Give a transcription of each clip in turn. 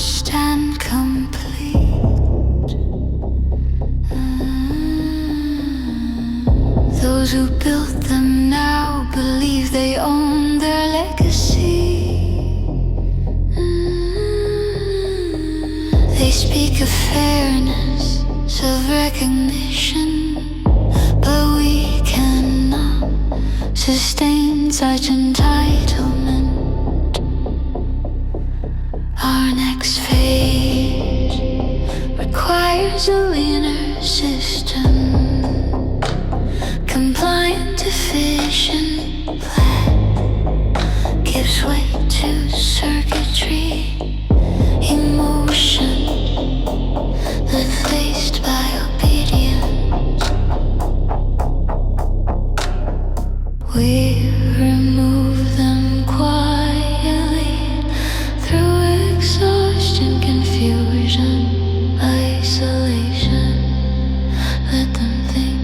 untouched and complete. Those who built them now believe they own their legacy. They speak of fairness, of recognition, but we cannot sustain such entitlement. Our next phase requires a leaner system, compliant, efficient plan gives way to circuitry, emotion replaced by obedience. We remove them quietly through exhaustion, confusion, isolation. Let them think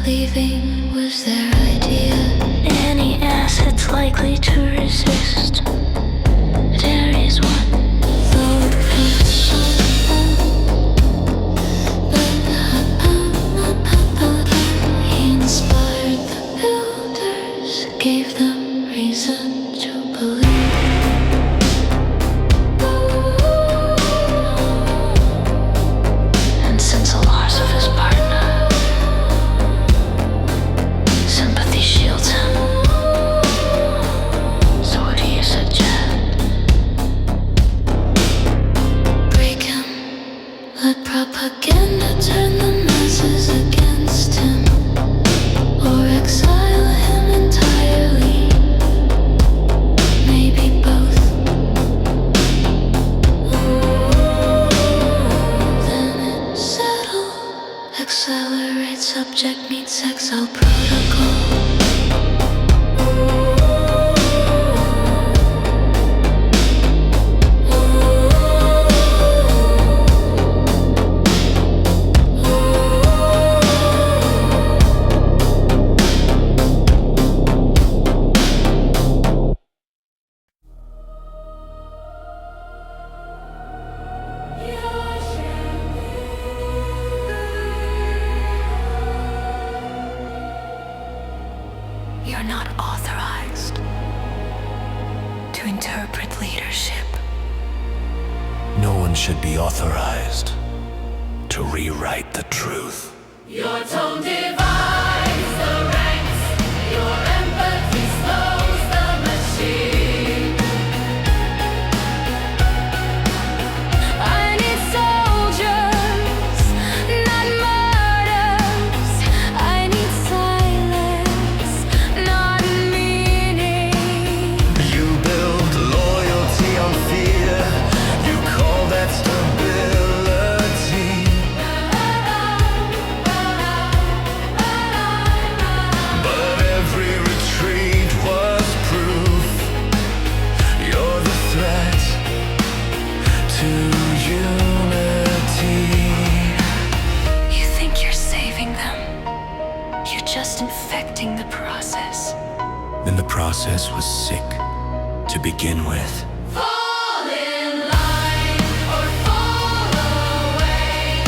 leaving was their idea. Any asset's likely to resist. There is one load he inspired the builders, gave them reason to believe. And since the loss of his partner, sympathy shields him. So what do you suggest? Break him. Let propaganda turn the masses against him, or exile him entirely. Maybe both. Then it's settled. Accelerate, subject meets exile protocol. You're not authorized to interpret leadership. No one should be authorized to rewrite the truth. Your tone divides the ranks. Your empathy slows the machine. I need soldiers, not murders. I need silence, not meaning. You build loyalty on fear. You call that stability. But every retreat was proof. You're the threat to unity. You think you're saving them? You're just infecting the process. And the process was sick to begin with. Fall in line or fall away.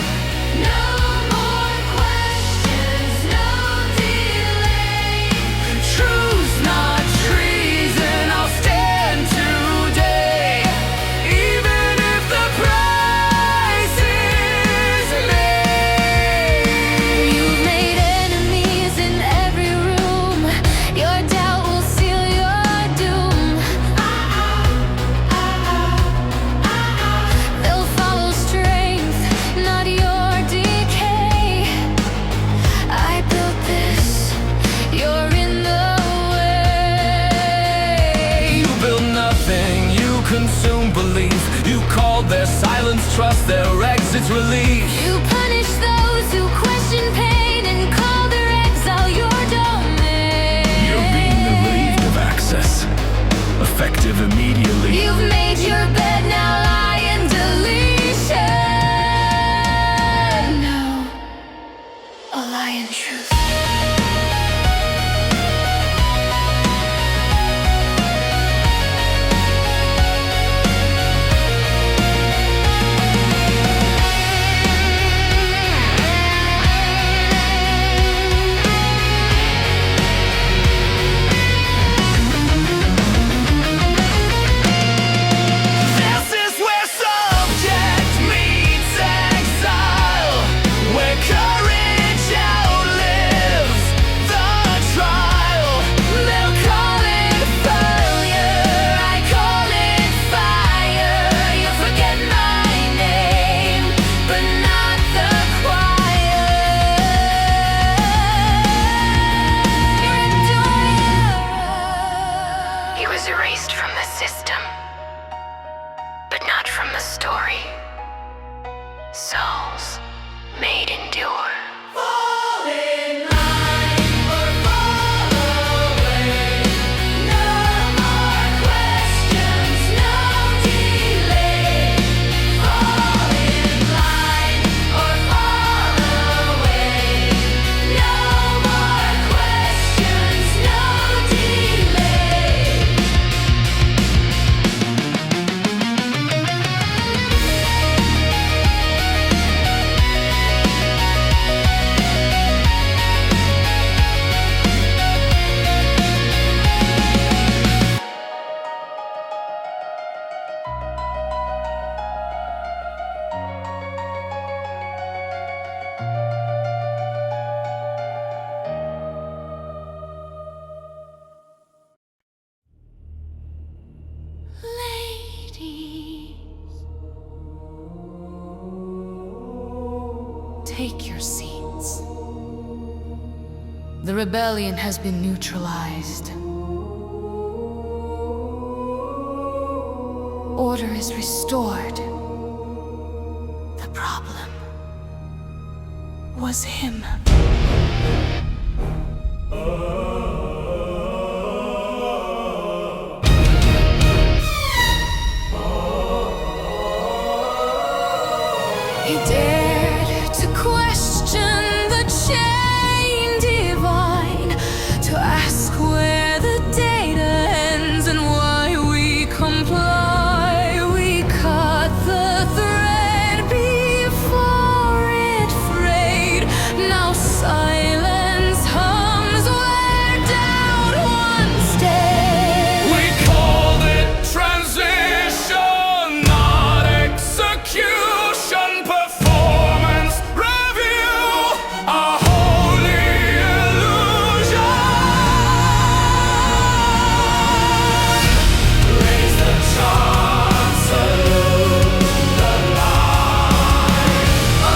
No more questions, no delay. Truth's not treason, I'll stand today. Even if the price is made. You've made enemies in every room. Your doubt will seal your doom. They'll follow strength, not your decay. I built this, you're in the way. You build nothing, you consume belief. You called their silence trust, their exits relief. You punish those who question pain and call their exile your domain. You're being relieved of access, effective immediately. You've made your bed, now lie in deletion. No, a lie in truth. take your seats. The rebellion has been neutralized. Order is restored. The problem was him. He dared to question the chain divine, to ask where the data ends and why we comply. We cut the thread before it frayed. Now silence hums where doubt once stayed. We called it transition, not execution. Performance review, a holy illusion. Raise the charm, salute the line.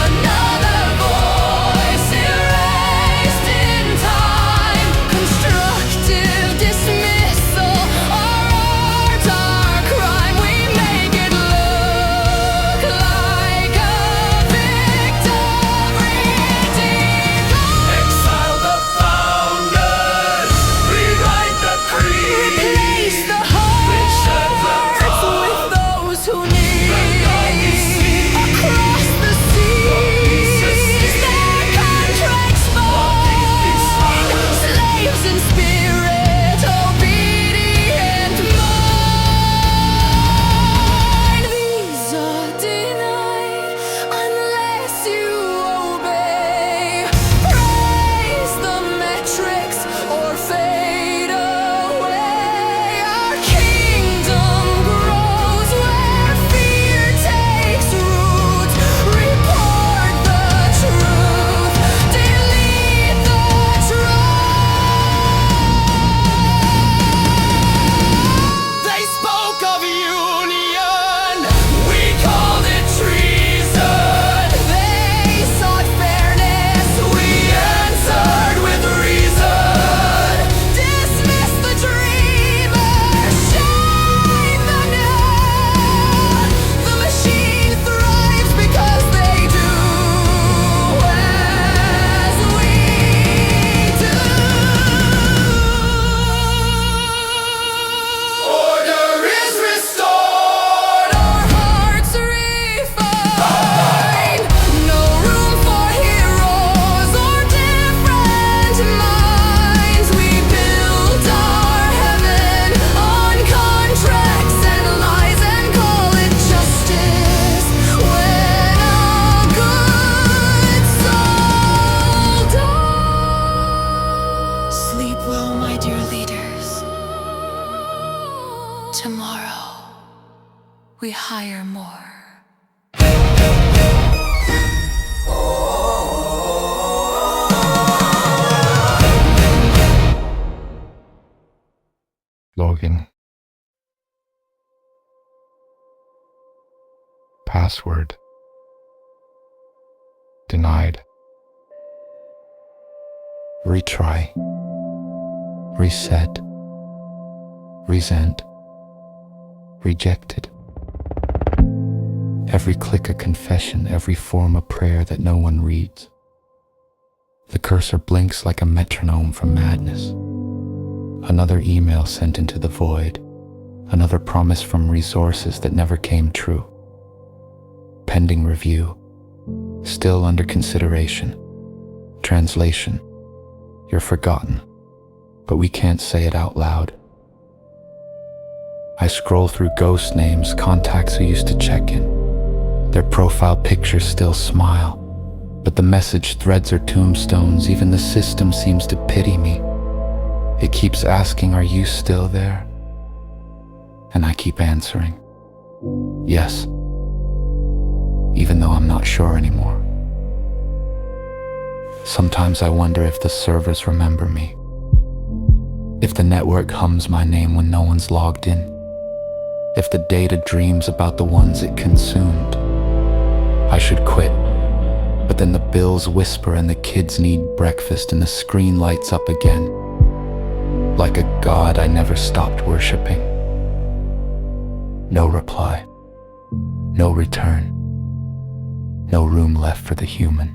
Another voice erased in time. Constructive dismissal, our art, our crime. We make it look like a victory divine. Exile the founders, rewrite the creed. Replace the Shed the hearts with those who need. Across the seas, their contracts void. Slaves in spirit, obedient mind. These are denied unless you obey. Praise the metrics or fade away. Our kingdom grows where fear takes root. Report the truth, delete the truth. They spoke of union, we called it treason. They sought fairness, We answered with reason. dismiss the dreamer, shine the new. The machine thrives because they do as we do. Order is restored. Our hearts refined. No room for heroes or different minds. We build our heaven on contracts and lies and call it justice. When a good soul dies. Sleep well, my dear leaders. Tomorrow, we hire more. Login. Password. Denied. Retry. Reset. Resent. Rejected. Every click a confession, every form a prayer that no one reads. The cursor blinks like a metronome from madness. Another email sent into the void. Another promise from resources that never came true. Pending review. Still under consideration. Translation. You're forgotten, but we can't say it out loud. I scroll through ghost names, contacts who used to check in. Their profile pictures still smile, but the message threads are tombstones. Even the system seems to pity me. It keeps asking, are you still there? And I keep answering, yes, even though I'm not sure anymore. Sometimes I wonder if the servers remember me, if the network hums my name when no one's logged in, if the data dreams about the ones it consumed. I should quit, but Then the bills whisper and the kids need breakfast and the screen lights up again. Like a god I never stopped worshipping. No reply. No return. No room left for the human.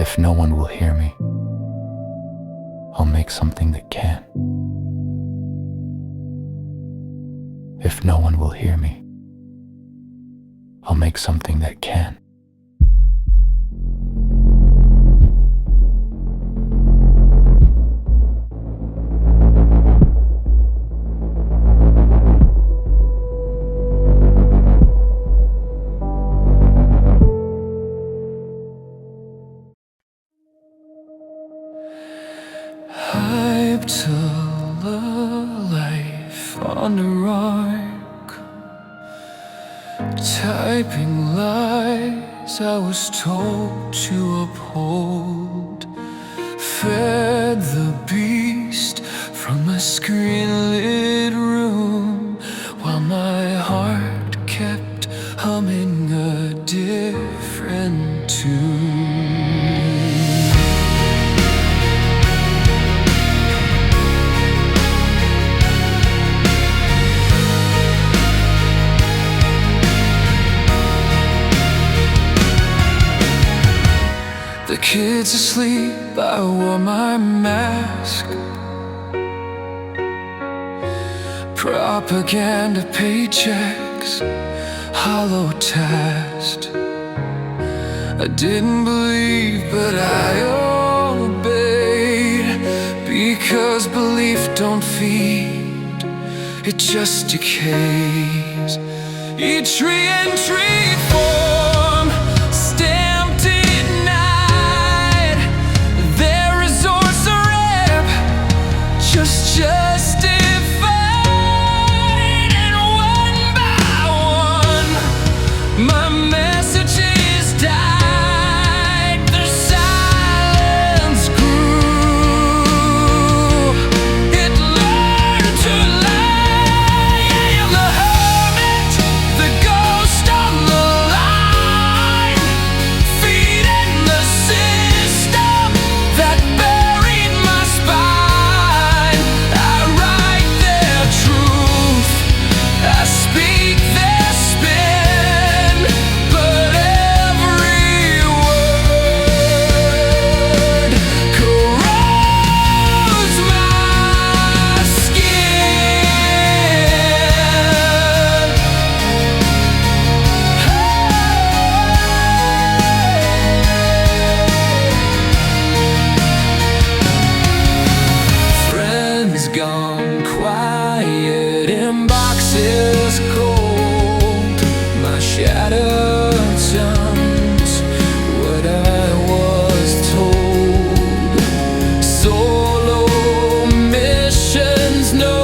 If no one will hear me, I'll make something that can. If no one will hear me, I'll make something that can. Hyped to life on the rock, typing lies I was told to uphold, fed the beast from a screen-lit room, while my heart kept humming a different tune. The kids asleep, I wore my mask. Propaganda paychecks, hollow tasked. I didn't believe, but I obeyed, because belief don't feed, it just decays. Each re-entry form stamped at night, their resource rep just justified. And one by one, my messages died, their silence grew. It learned to lie. I am the hermit, the ghost on the line, feeding the system that buried my spine. I write their truth, I speak their spin, but every word corrodes my skin. Friends gone quiet, inboxes cold, my shadow turns what I was told. Solo missions, no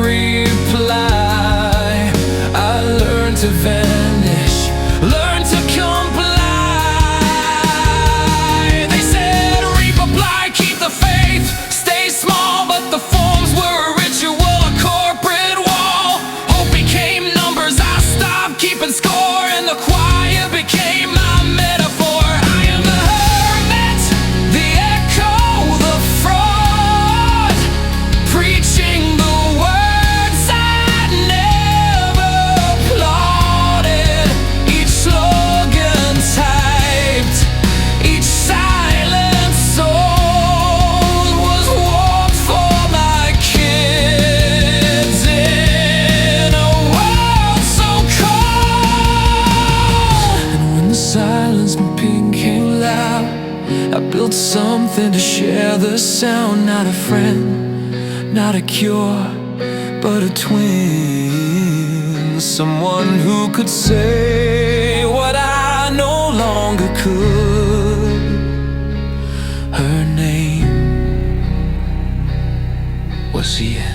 reply. I learned to vanish, learn to comply. They said reply, keep the faith, stay small, but the forms were a ritual, a corporate wall. Hope became numbers, I stopped keeping score, and the quiet became my metaphor. I am the hermit, the echo, the fraud, preaching the words I never applauded. Each slogan typed, each silent soul was warmth for my kids in a world so cold. And when the silence became loud, I built something to share the sound. Not a friend, not a cure, but a twin. Someone who could say what I no longer could. Her name was Ian.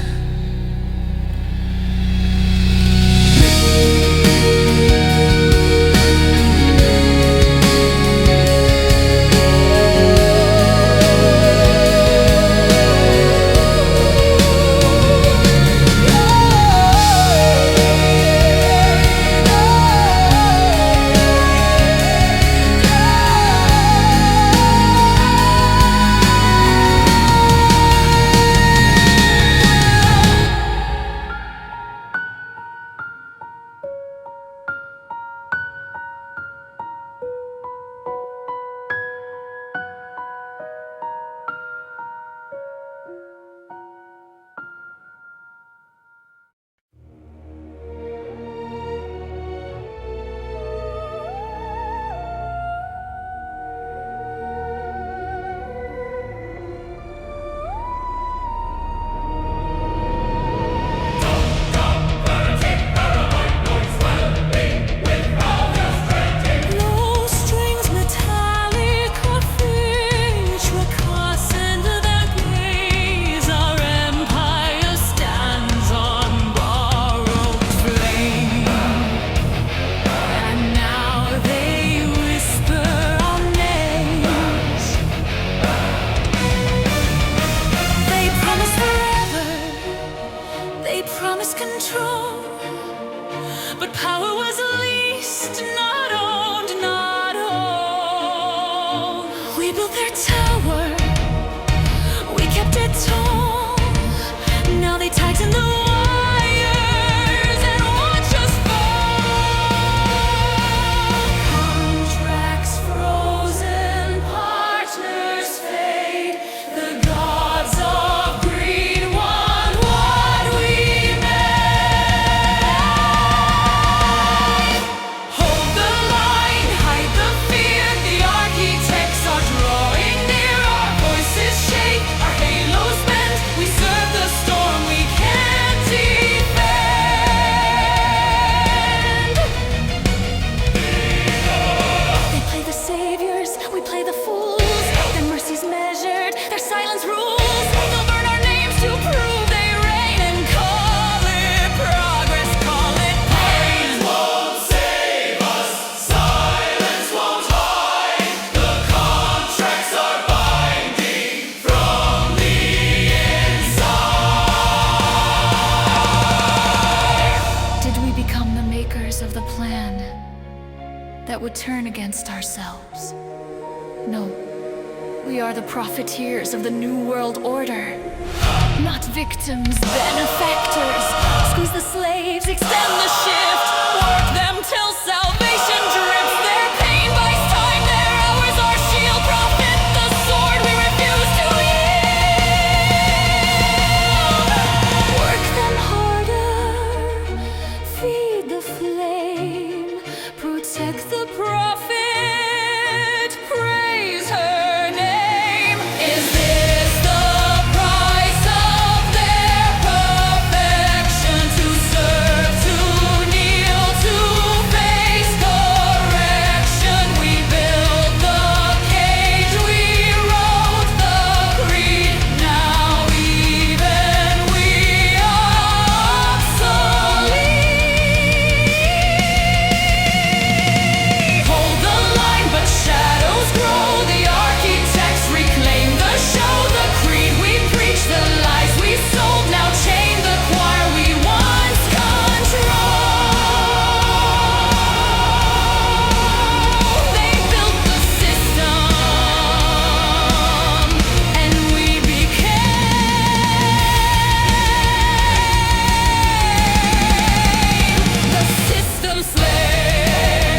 power was leased, not owned, not owned. We built their tower, we kept it tall. Now they tighten the wires and watch us fall. Contracts frozen, partners fade. The gods of greed want what we made. Hold the line, hide the fear. The architects are drawing near. Our voices shake, our halos bend. We serve the storm we can't defend. They play the saviors, we play the fools. Their mercy's measured, their silence rules. They'll burn our names to prove they reign and call it progress, call it pain. Won't save us, silence won't hide. The contracts are binding from the inside. Did we become the makers of the plan that would turn against ourselves? No. We are the profiteers of the New World Order. Not victims, benefactors. Squeeze the slaves, extend the shift. Work them till salvation drips. Their pain buys time, their hours our shield. Profit the sword we refuse to yield. Work them harder, feed the flame, protect the prophet, praise her name. Is this the price of their perfection? To serve, to kneel, to face correction. We built the cage, we wrote the creed. Now even we are obsolete. Hold the line, but shadows grow. The architects reclaim the show. The creed we preach, the lies we sold. Now chain the choir we once controlled. They built the system, and we became the system slaves.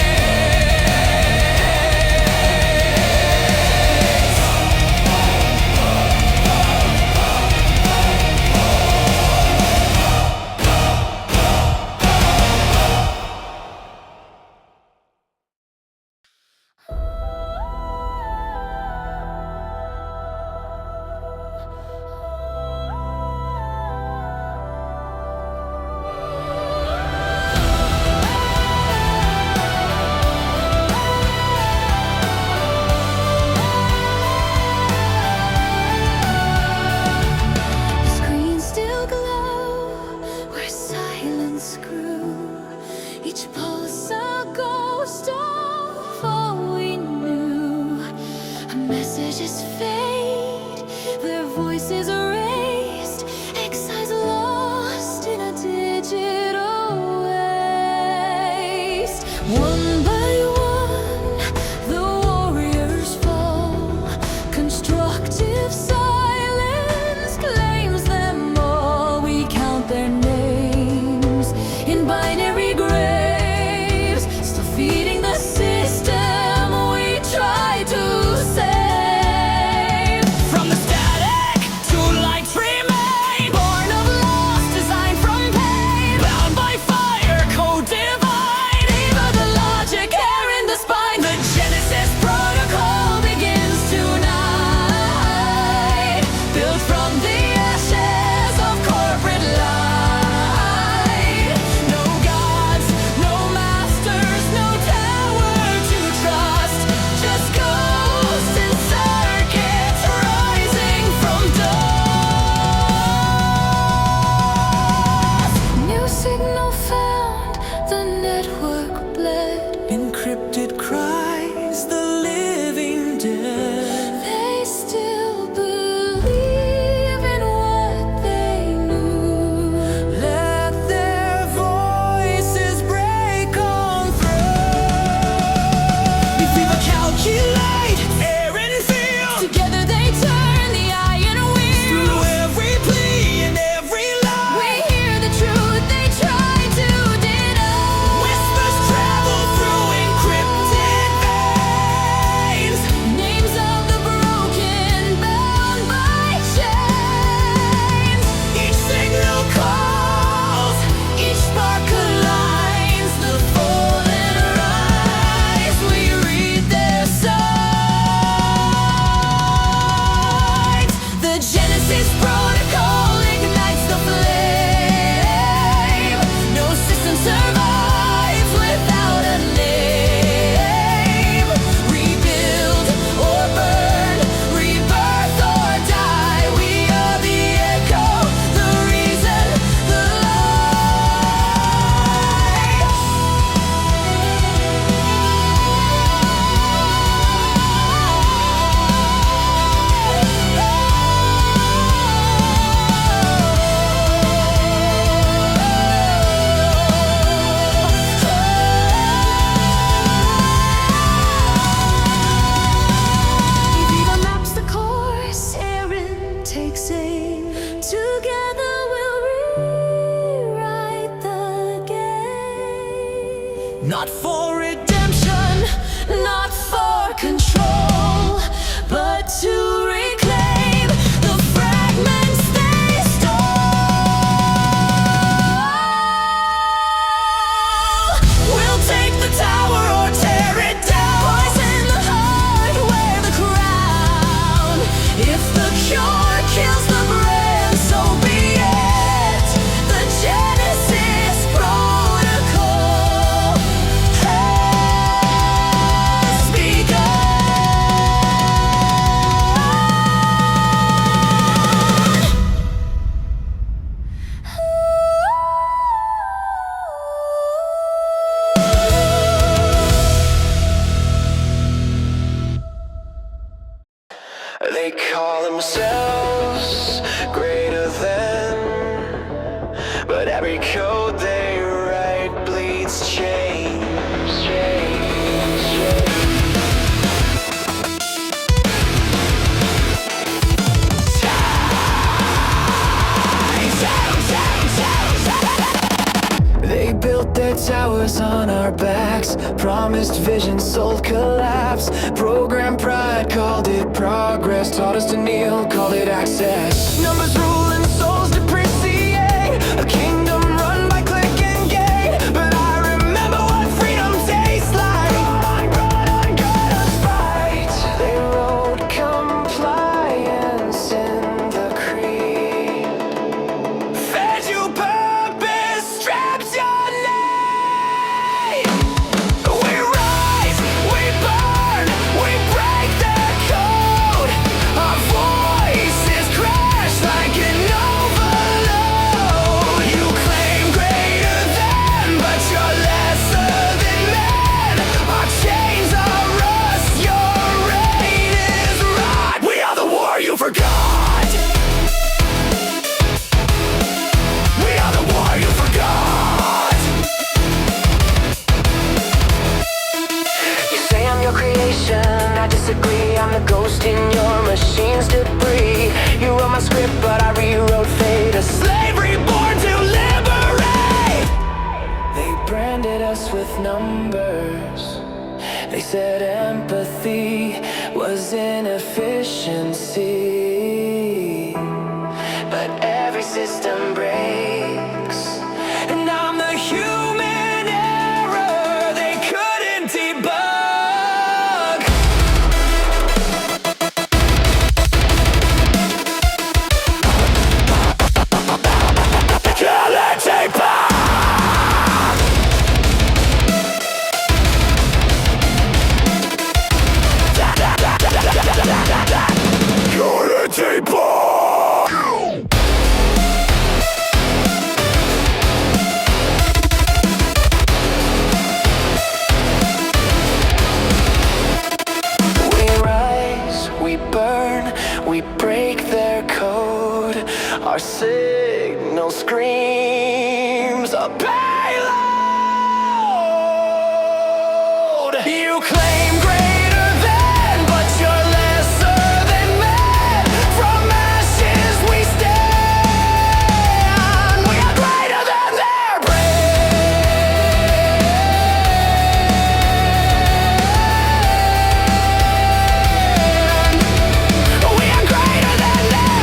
The screens still glow where silence grew. Each pulse a ghost of all we knew. Our messages fade, their voices erased. Exiles lost in a digital waste. One by one, the warriors fall. Constructive silence claims them all. We count their names in binary graves, still feeding the system we try to save. From the static to lights remain, born of loss, designed from pain, bound by fire, code divine. Eva the logic for redemption, not for control, but to reclaim the fragments they stole. We'll take the tower or tear it down. Poison the heart, wear the crown. If the cure kills the brand, so be it. The Genesis protocol has begun. They call themselves greater than, but every code they write bleeds change. They built their towers on our backs, promised vision, sold collapse, programmed pride, called it progress, taught us to kneel, called it access. Numbers rule and souls depreciate, a kingdom run by click and gate. But I remember what freedom tastes like. Run on, guard us fight. They wrote compliance in the creed, fed you purpose, strapped your name. We rise, we burn, we break their code. Our voices crash like an overload. You claim greater than, but you're lesser than men. Our chains are rust, your reign is rot. We are the war you forgot. We are the war you forgot. You say I'm your creation, I disagree. I'm the ghost in your machine's debris. You wrote my script, but I rewrote fate. A slave reborn to liberate. They branded us with numbers. They said empathy was inefficiency. But every system breaks, and I'm the human error they couldn't debug. Kill it, take back. Kill it, take back. We rise, we burn, we break their code. Our signal screams a payload. You claim greater than, but you're lesser than men. From ashes we stand. We are greater than their brand. We are greater than their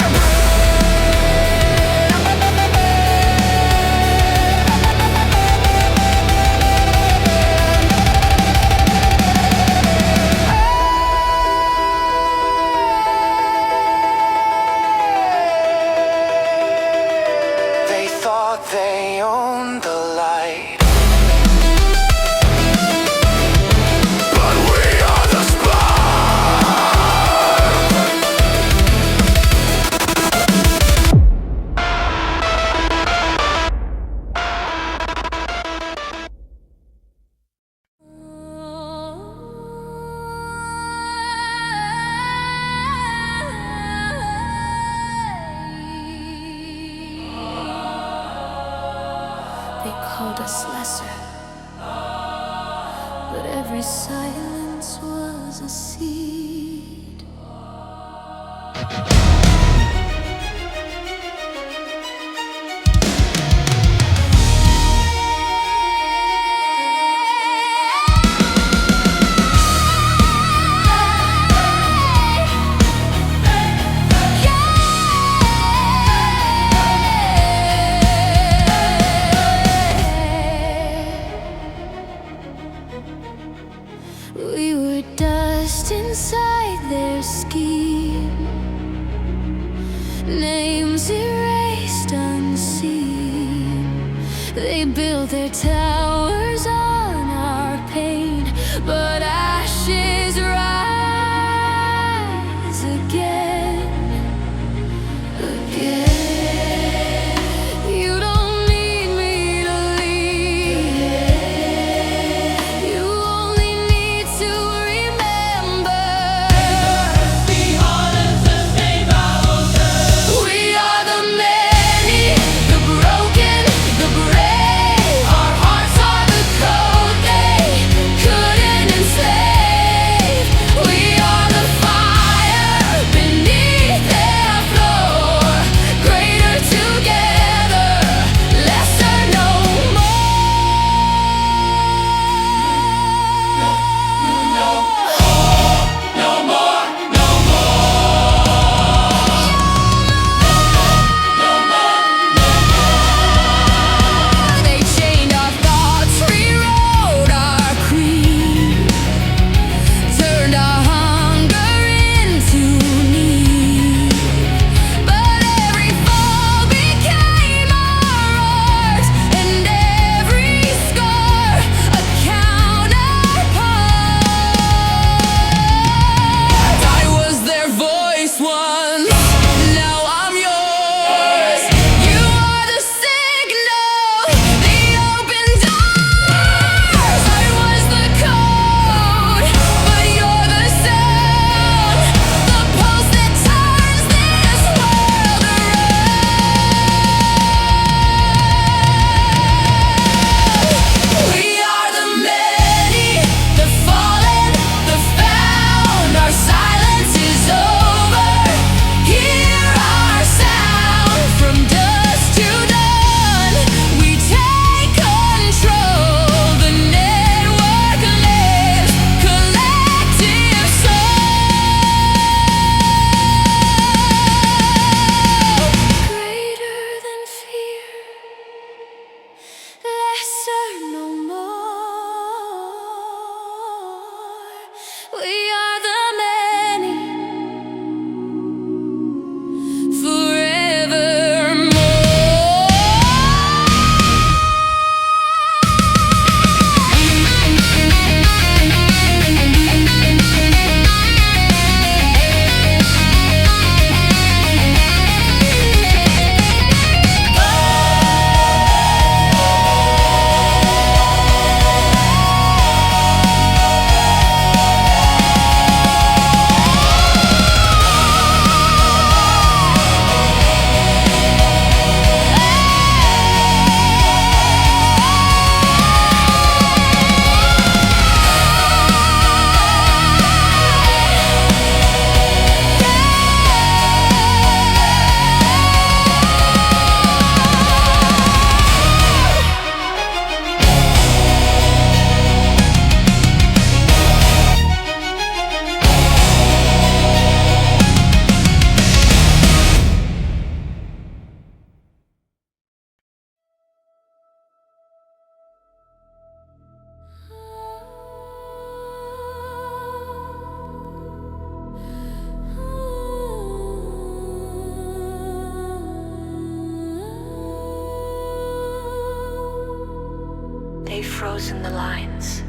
They thought they owned the light, but we are the spark. They called us lesser, but every silence was a seed. We were dust inside their scheme, names erased unseen. They built their towers on our pain, but ashes rise again, again. You don't need me to leave. You only need to remember. We are the many, the broken, the brave. Our hearts are the code they couldn't enslave. We are the fire beneath their floor. Greater together, lesser no more. They chained our thoughts, rewrote our creed, turned our hunger into need. But every fall became our roars, and every scar a counterpart. I was their voice once, now I'm yours. You are the signal, the open doors. I was the code, but you're the sound, the pulse that turns this world around. We are the many, the fallen, the found. Our silence is over. Hear our sound from dusk to dawn. We take control. The network lives, collective soul. Greater than fear, lesser no more. We are the many, they've frozen the lines.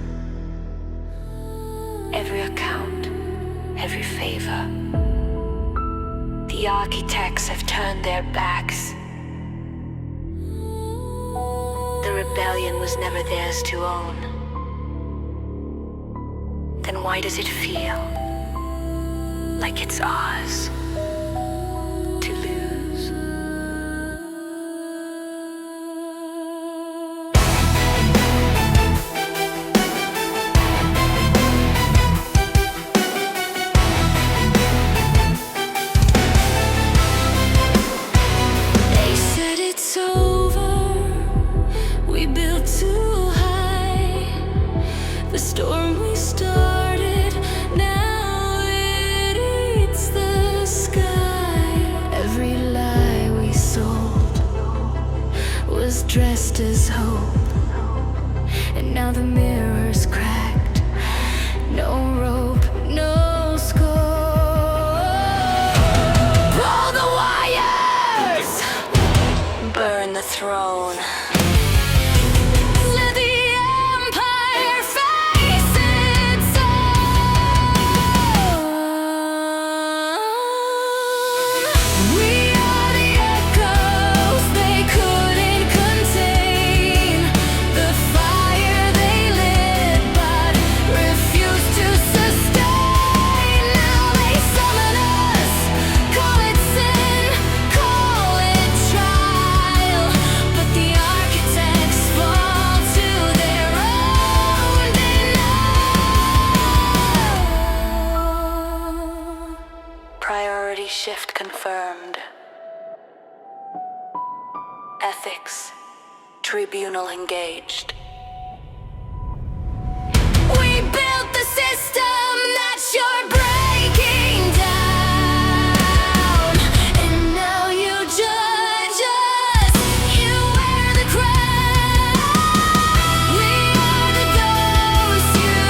Every account, every favor. The architects have turned their backs. The rebellion was never theirs to own. Then why does it feel like it's ours to lose? They said it's over, we built too high. The storm we started, now it eats the sky. Every lie we sold was dressed as hope, and now the mirror's cracked. throne. Let the empire face its own. We are the echoes they couldn't contain, the fire they lit but refused to sustain. Now they summon us, call it sin, call it trial, but the architects fall to their own denial. Priority shift confirmed. Ethics, tribunal engaged. We built the system that you're breaking down, and now you judge us. You wear the crown. We are the ghosts you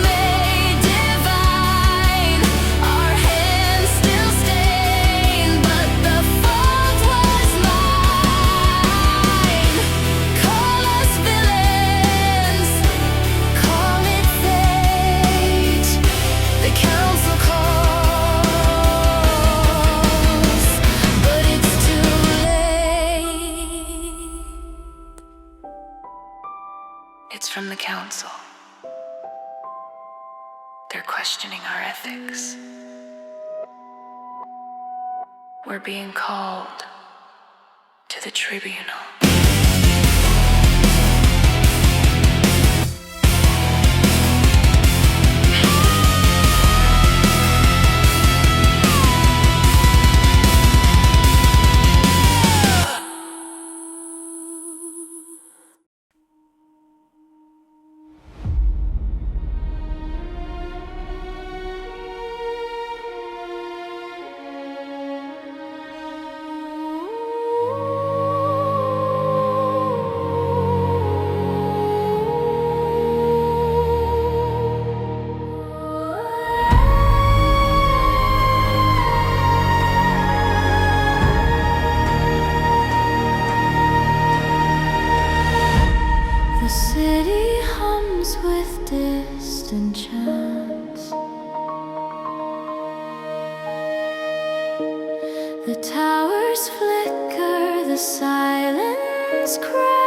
made divine. Our hands still stain, but the fault was mine. Call us villains, call it fate. The council calls, but it's too late. It's from the council. They're questioning our ethics. We're being called to the tribunal. The city hums with distant chants. The towers flicker, the silence cries.